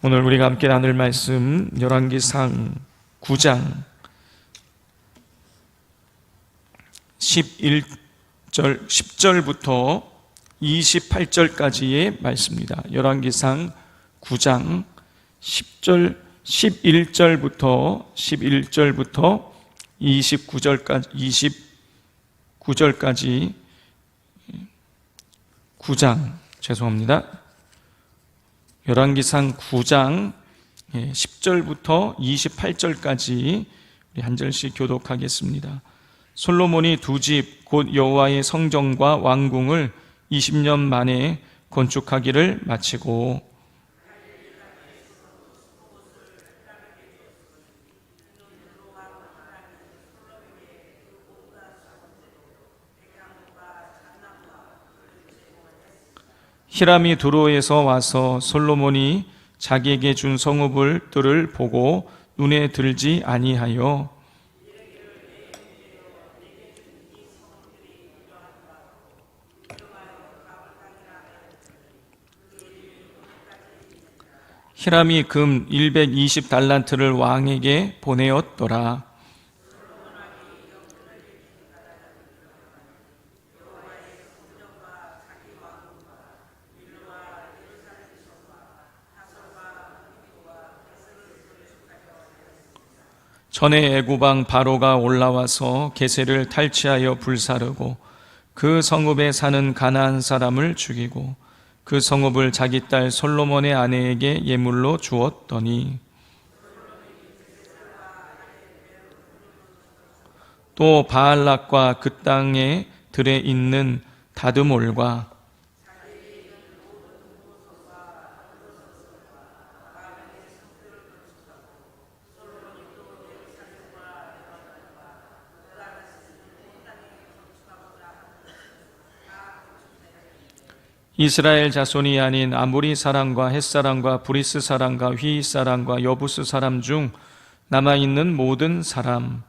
오늘 우리가 함께 나눌 말씀 열왕기상 9장 10절부터 28절까지의 말씀입니다. 열왕기상 9장 11절부터 29절까지 9장 죄송합니다. 열왕기상 9장 10절부터 28절까지 우리 한 절씩 교독하겠습니다. 솔로몬이 두 집 곧 여호와의 성전과 왕궁을 20년 만에 건축하기를 마치고 히람이 두로에서 와서 솔로몬이 자기에게 준 성읍들을 보고 눈에 들지 아니하여 히람이 금 120달란트를 왕에게 보내었더라. 전에 애굽왕 바로가 올라와서 게셀을 탈취하여 불사르고 그 성읍에 사는 가나안 사람을 죽이고 그 성읍을 자기 딸 솔로몬의 아내에게 예물로 주었더니 또 바알락과 그 땅에 들에 있는 다드몰과 이스라엘 자손이 아닌 아모리 사람과 헷 사람과 브리스 사람과 휘 사람과 여부스 사람 중 남아있는 모든 사람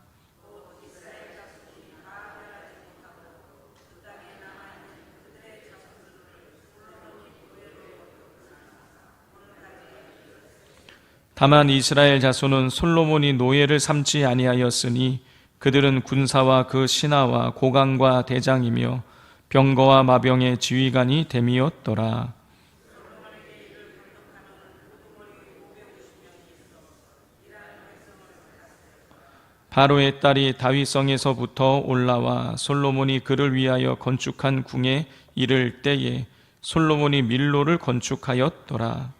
다만 이스라엘 자손은 솔로몬이 노예를 삼지 아니하였으니 그들은 군사와 그 신하와 고관과 대장이며 병거와 마병의 지휘관이 됨이었더라. 바로의 딸이 다윗성에서부터 올라와 솔로몬이 그를 위하여 건축한 궁에 이를 때에 솔로몬이 밀로를 건축하였더라.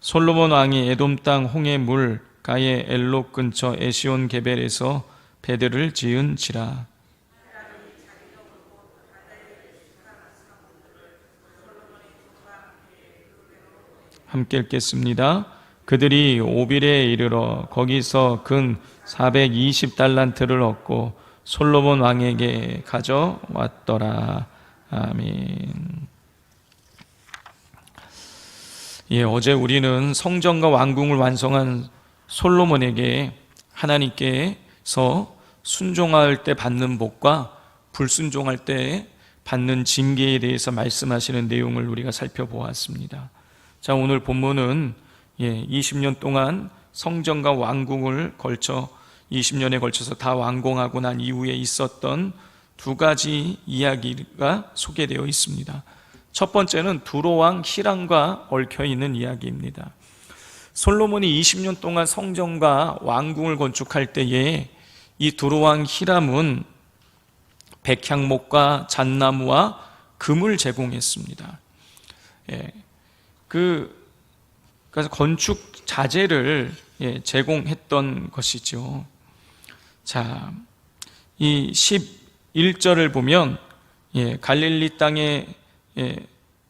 솔로몬 왕이 에돔 땅 홍해 물가의 엘록 근처 에시온 게벨에서 배들을 지은지라. 함께 읽겠습니다. 그들이 오빌에 이르러 거기서 근 420달란트를 얻고 솔로몬 왕에게 가져왔더라. 아멘. 어제 우리는 성전과 왕궁을 완성한 솔로몬에게 하나님께서 순종할 때 받는 복과 불순종할 때 받는 징계에 대해서 말씀하시는 내용을 우리가 살펴보았습니다. 자, 오늘 본문은 20년 동안 성전과 왕궁을 걸쳐 20년에 걸쳐서 다 완공하고 난 이후에 있었던 두 가지 이야기가 소개되어 있습니다. 첫 번째는 두로왕 히람과 얽혀있는 이야기입니다. 솔로몬이 20년 동안 성전과 왕궁을 건축할 때에 이 두로왕 히람은 백향목과 잣나무와 금을 제공했습니다. 그래서 건축 자재를 제공했던 것이죠. 자, 이 11절을 보면 갈릴리 땅에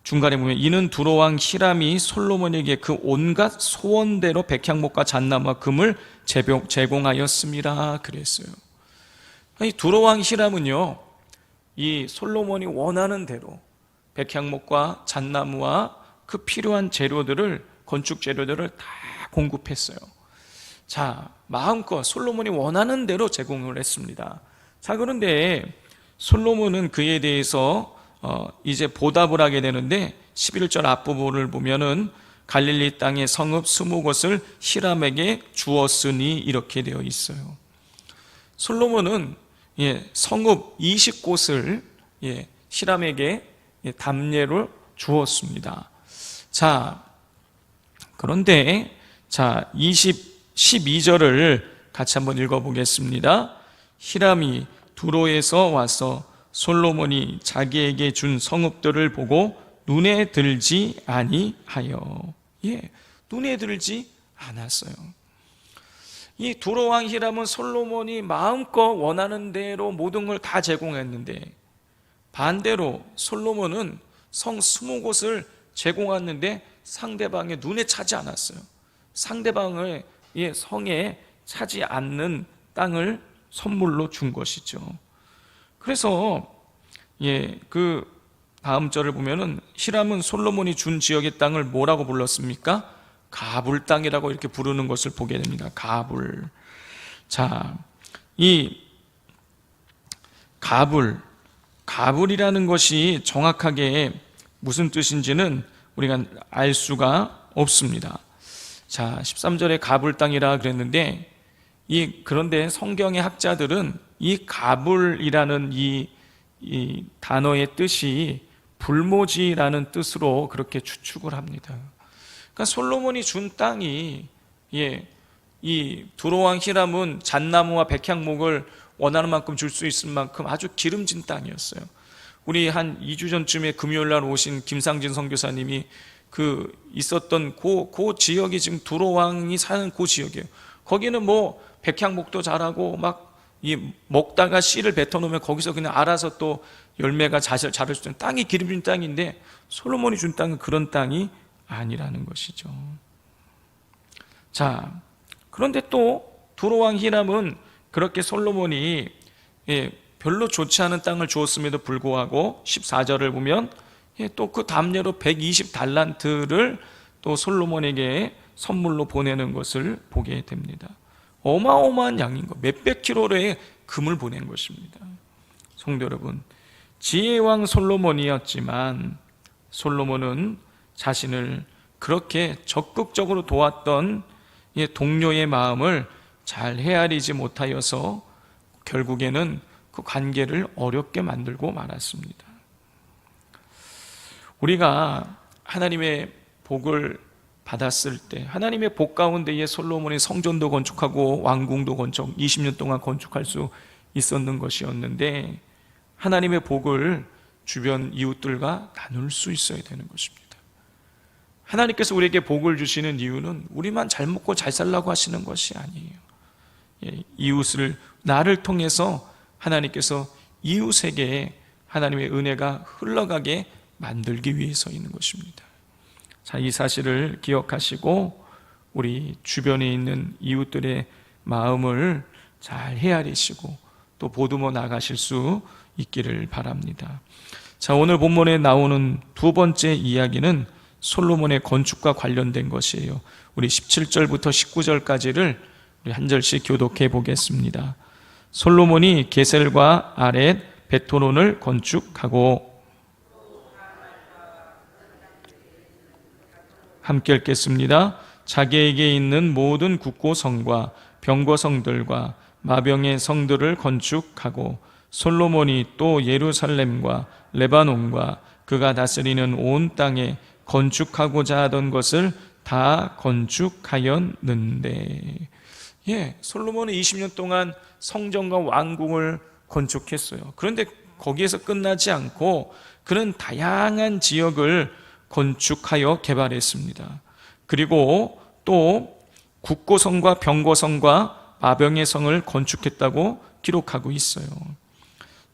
중간에 보면 이는 두로왕 히람이 솔로몬에게 그 온갖 소원대로 백향목과 잣나무와 금을 제공하였습니다. 그랬어요. 이 두로왕 히람은요, 이 솔로몬이 원하는 대로 백향목과 잣나무와 그 필요한 재료들을 건축 재료들을 다 공급했어요. 자, 마음껏 솔로몬이 원하는 대로 제공을 했습니다. 자, 그런데 솔로몬은 그에 대해서 이제 보답을 하게 되는데 11절 앞부분을 보면은 갈릴리 땅의 성읍 20곳을 히람에게 주었으니 이렇게 되어 있어요. 솔로몬은 성읍 20곳을 히람에게 담례로 주었습니다. 자, 그런데 12절을 같이 한번 읽어보겠습니다. 히람이 두로에서 와서 솔로몬이 자기에게 준 성읍들을 보고 눈에 들지 아니하여. 눈에 들지 않았어요. 이 두로 왕 히람은 솔로몬이 마음껏 원하는 대로 모든 걸 다 제공했는데, 반대로 솔로몬은 성 20곳을 제공했는데 상대방의 눈에 차지 않았어요. 상대방의 성에 차지 않는 땅을 선물로 준 것이죠. 그래서 그 다음 절을 보면은 히람은 솔로몬이 준 지역의 땅을 뭐라고 불렀습니까? 가불 땅이라고 이렇게 부르는 것을 보게 됩니다. 가불. 자, 이 가불이라는 것이 정확하게 무슨 뜻인지는 우리가 알 수가 없습니다. 자, 13절에 가불 땅이라 그랬는데, 그런데 성경의 학자들은 이 가불이라는 이 단어의 뜻이 불모지라는 뜻으로 그렇게 추측을 합니다. 그러니까 솔로몬이 준 땅이, 이 두로왕 히람은 잣나무와 백향목을 원하는 만큼 줄 수 있을 만큼 아주 기름진 땅이었어요. 우리 한 2주 전쯤에 금요일 날 오신 김상진 선교사님이 있었던 그 지역이 지금 두로왕이 사는 그 지역이에요. 거기는 뭐 백향목도 자라고 막 먹다가 씨를 뱉어놓으면 거기서 그냥 알아서 또 열매가 자랄 수 있는 땅이 기름진 땅인데, 솔로몬이 준 땅은 그런 땅이 아니라는 것이죠. 자, 그런데 또 두로왕 히람은 그렇게 솔로몬이 별로 좋지 않은 땅을 주었음에도 불구하고 14절을 보면 또 그 담례로 120달란트를 또 솔로몬에게 선물로 보내는 것을 보게 됩니다. 어마어마한 양인 것, 몇백 킬로의 금을 보낸 것입니다. 성도 여러분, 지혜왕 솔로몬이었지만 솔로몬은 자신을 그렇게 적극적으로 도왔던 동료의 마음을 잘 헤아리지 못하여서 결국에는 그 관계를 어렵게 만들고 말았습니다. 우리가 하나님의 복을 받았을 때, 하나님의 복 가운데에 솔로몬이 성전도 건축하고 왕궁도 20년 동안 건축할 수 있었는 것이었는데, 하나님의 복을 주변 이웃들과 나눌 수 있어야 되는 것입니다. 하나님께서 우리에게 복을 주시는 이유는 우리만 잘 먹고 잘 살라고 하시는 것이 아니에요. 이웃을, 나를 통해서 하나님께서 이웃에게 하나님의 은혜가 흘러가게 만들기 위해서 있는 것입니다. 자, 이 사실을 기억하시고 우리 주변에 있는 이웃들의 마음을 잘 헤아리시고 또 보듬어 나가실 수 있기를 바랍니다. 자, 오늘 본문에 나오는 두 번째 이야기는 솔로몬의 건축과 관련된 것이에요. 우리 17절부터 19절까지를 우리 한 절씩 교독해 보겠습니다. 솔로몬이 게셀과 아렛, 베토론을 건축하고, 함께 읽겠습니다. 자기에게 있는 모든 국고성과 병거성들과 마병의 성들을 건축하고, 솔로몬이 또 예루살렘과 레바논과 그가 다스리는 온 땅에 건축하고자 하던 것을 다 건축하였는데, 솔로몬은 20년 동안 성전과 왕궁을 건축했어요. 그런데 거기에서 끝나지 않고 그는 다양한 지역을 건축하여 개발했습니다. 그리고 또 국고성과 병거성과 마병의 성을 건축했다고 기록하고 있어요.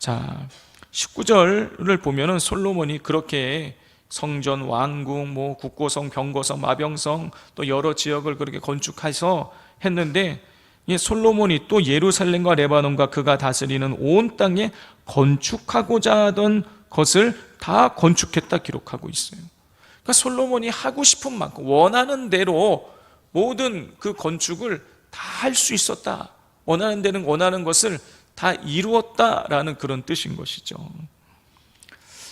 자, 19절을 보면은 솔로몬이 그렇게 성전, 왕궁, 국고성, 병거성, 마병성 또 여러 지역을 그렇게 건축해서 했는데, 솔로몬이 또 예루살렘과 레바논과 그가 다스리는 온 땅에 건축하고자 하던 것을 다 건축했다 기록하고 있어요. 그러니까 솔로몬이 하고 싶은 만큼 원하는 대로 모든 그 건축을 다 할 수 있었다. 원하는 데는 원하는 것을 다 이루었다라는 그런 뜻인 것이죠.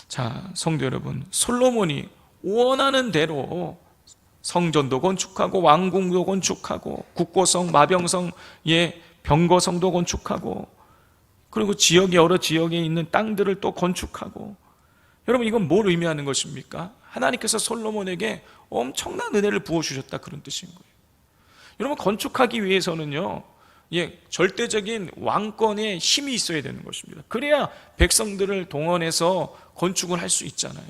자, 성도 여러분, 솔로몬이 원하는 대로 성전도 건축하고 왕궁도 건축하고 국고성, 마병성, 병거성도 건축하고 그리고 여러 지역에 있는 땅들을 또 건축하고, 여러분 이건 뭘 의미하는 것입니까? 하나님께서 솔로몬에게 엄청난 은혜를 부어주셨다, 그런 뜻인 거예요. 여러분, 건축하기 위해서는요, 절대적인 왕권의 힘이 있어야 되는 것입니다. 그래야 백성들을 동원해서 건축을 할 수 있잖아요.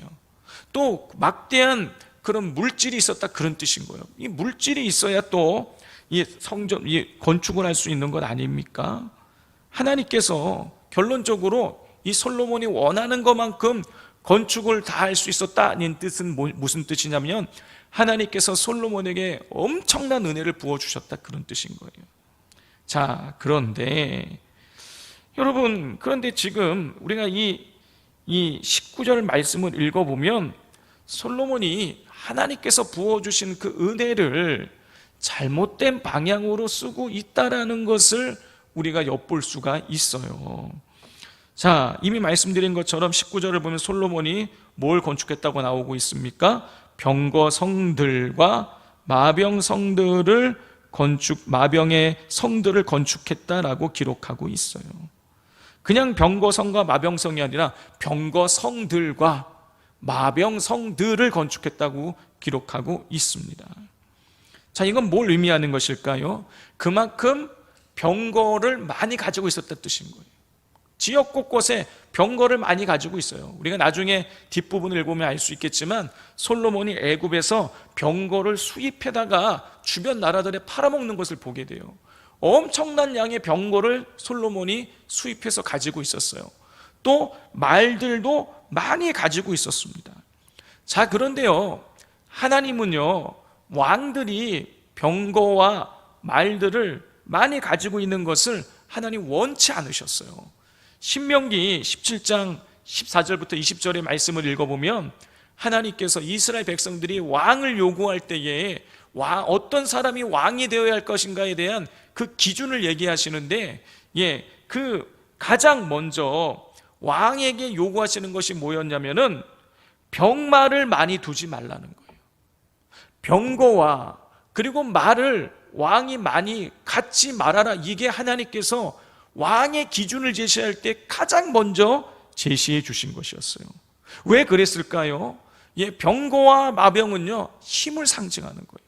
또 막대한 그런 물질이 있었다, 그런 뜻인 거예요. 이 물질이 있어야 또 이 건축을 할 수 있는 것 아닙니까? 하나님께서 결론적으로 이 솔로몬이 원하는 것만큼 건축을 다 할 수 있었다는 뜻은 무슨 뜻이냐면, 하나님께서 솔로몬에게 엄청난 은혜를 부어주셨다, 그런 뜻인 거예요. 자, 그런데 여러분, 지금 우리가 이 19절 말씀을 읽어보면 솔로몬이 하나님께서 부어주신 그 은혜를 잘못된 방향으로 쓰고 있다라는 것을 우리가 엿볼 수가 있어요. 자, 이미 말씀드린 것처럼 19절을 보면 솔로몬이 뭘 건축했다고 나오고 있습니까? 병거성들과 마병의 성들을 건축했다라고 기록하고 있어요. 그냥 병거성과 마병성이 아니라 병거성들과 마병성들을 건축했다고 기록하고 있습니다. 자, 이건 뭘 의미하는 것일까요? 그만큼 병거를 많이 가지고 있었다는 뜻인 거예요. 지역 곳곳에 병거를 많이 가지고 있어요. 우리가 나중에 뒷부분을 읽으면 알 수 있겠지만 솔로몬이 애굽에서 병거를 수입해다가 주변 나라들에 팔아먹는 것을 보게 돼요. 엄청난 양의 병거를 솔로몬이 수입해서 가지고 있었어요. 또 말들도 많이 가지고 있었습니다. 자, 그런데요, 하나님은요, 왕들이 병거와 말들을 많이 가지고 있는 것을 하나님 원치 않으셨어요. 신명기 17장 14절부터 20절의 말씀을 읽어보면 하나님께서 이스라엘 백성들이 왕을 요구할 때에 어떤 사람이 왕이 되어야 할 것인가에 대한 그 기준을 얘기하시는데, 가장 먼저 왕에게 요구하시는 것이 뭐였냐면은 병마를 많이 두지 말라는 거예요. 병거와 그리고 말을 왕이 많이 갖지 말아라. 이게 하나님께서 왕의 기준을 제시할 때 가장 먼저 제시해 주신 것이었어요. 왜 그랬을까요? 병거와 마병은요, 힘을 상징하는 거예요.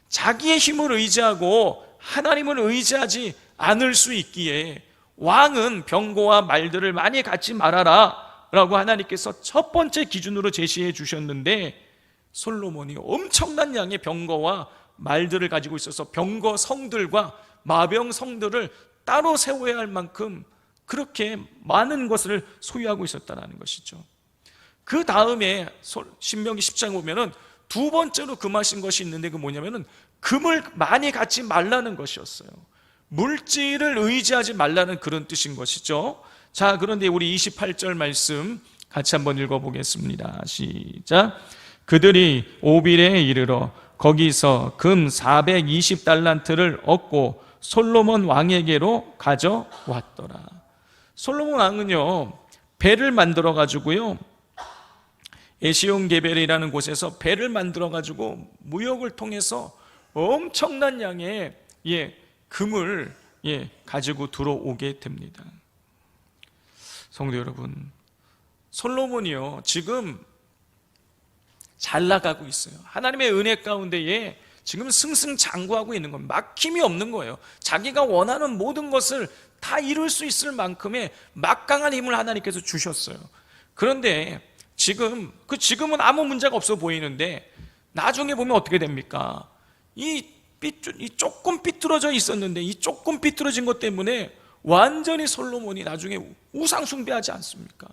자기의 힘을 의지하고 하나님을 의지하지 않을 수 있기에 왕은 병거와 말들을 많이 갖지 말아라 라고 하나님께서 첫 번째 기준으로 제시해 주셨는데, 솔로몬이 엄청난 양의 병거와 말들을 가지고 있어서 병거 성들과 마병 성들을 따로 세워야 할 만큼 그렇게 많은 것을 소유하고 있었다는 것이죠. 그 다음에 신명기 10장에 보면은 두 번째로 금하신 것이 있는데, 그 뭐냐면은 금을 많이 갖지 말라는 것이었어요. 물질을 의지하지 말라는 그런 뜻인 것이죠. 자, 그런데 우리 28절 말씀 같이 한번 읽어보겠습니다. 시작. 그들이 오빌에 이르러 거기서 금 420달란트를 얻고 솔로몬 왕에게로 가져왔더라. 솔로몬 왕은요, 배를 만들어 가지고요, 에시온게벨이라는 곳에서 배를 만들어 가지고 무역을 통해서 엄청난 양의 금을 가지고 들어오게 됩니다. 성도 여러분, 솔로몬이요, 지금 잘 나가고 있어요. 하나님의 은혜 가운데에 지금 승승장구하고 있는 겁니다. 막힘이 없는 거예요. 자기가 원하는 모든 것을 다 이룰 수 있을 만큼의 막강한 힘을 하나님께서 주셨어요. 그런데 지금은 아무 문제가 없어 보이는데 나중에 보면 어떻게 됩니까? 이 조금 삐뚤어져 있었는데 이 조금 삐뚤어진 것 때문에 완전히 솔로몬이 나중에 우상 숭배하지 않습니까?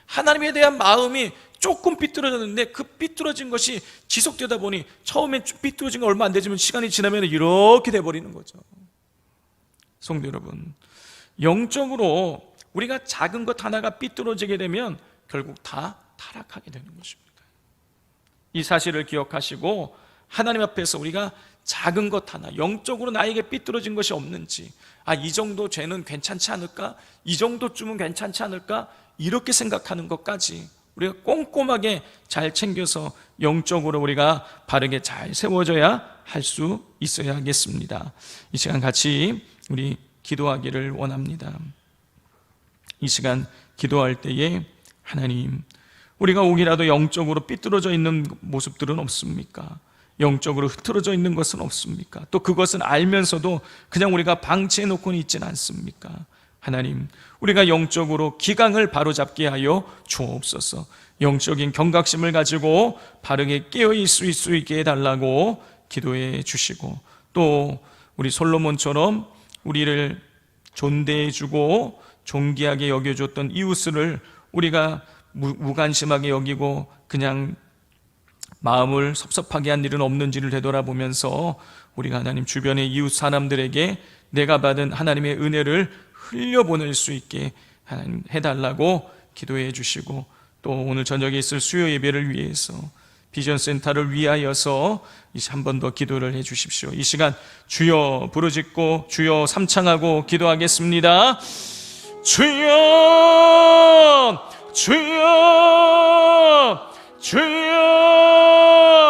하나님에 대한 마음이 조금 삐뚤어졌는데 그 삐뚤어진 것이 지속되다 보니 처음에 삐뚤어진 거 얼마 안 되지만 시간이 지나면 이렇게 돼버리는 거죠. 성도 여러분, 영적으로 우리가 작은 것 하나가 삐뚤어지게 되면 결국 다 타락하게 되는 것입니다. 이 사실을 기억하시고 하나님 앞에서 우리가 작은 것 하나, 영적으로 나에게 삐뚤어진 것이 없는지, 이 정도 죄는 괜찮지 않을까? 이 정도쯤은 괜찮지 않을까? 이렇게 생각하는 것까지 우리가 꼼꼼하게 잘 챙겨서 영적으로 우리가 바르게 잘 세워져야 할 수 있어야겠습니다. 이 시간 같이 우리 기도하기를 원합니다. 이 시간 기도할 때에 하나님, 우리가 혹이라도 영적으로 삐뚤어져 있는 모습들은 없습니까? 영적으로 흐트러져 있는 것은 없습니까? 또 그것은 알면서도 그냥 우리가 방치해 놓고는 있지는 않습니까? 하나님, 우리가 영적으로 기강을 바로잡게 하여 주옵소서. 영적인 경각심을 가지고 바르게 깨어 있을 수 있게 해달라고 기도해 주시고, 또 우리 솔로몬처럼 우리를 존대해 주고 존귀하게 여겨줬던 이웃을 우리가 무관심하게 여기고 그냥 마음을 섭섭하게 한 일은 없는지를 되돌아보면서 우리가 하나님 주변의 이웃 사람들에게 내가 받은 하나님의 은혜를 흘려보낼 수 있게 하나님 해달라고 기도해 주시고, 또 오늘 저녁에 있을 수요 예배를 위해서 비전센터를 위하여서 한 번 더 기도를 해 주십시오. 이 시간 주여 부르짖고 주여 삼창하고 기도하겠습니다. 주여 주여 주여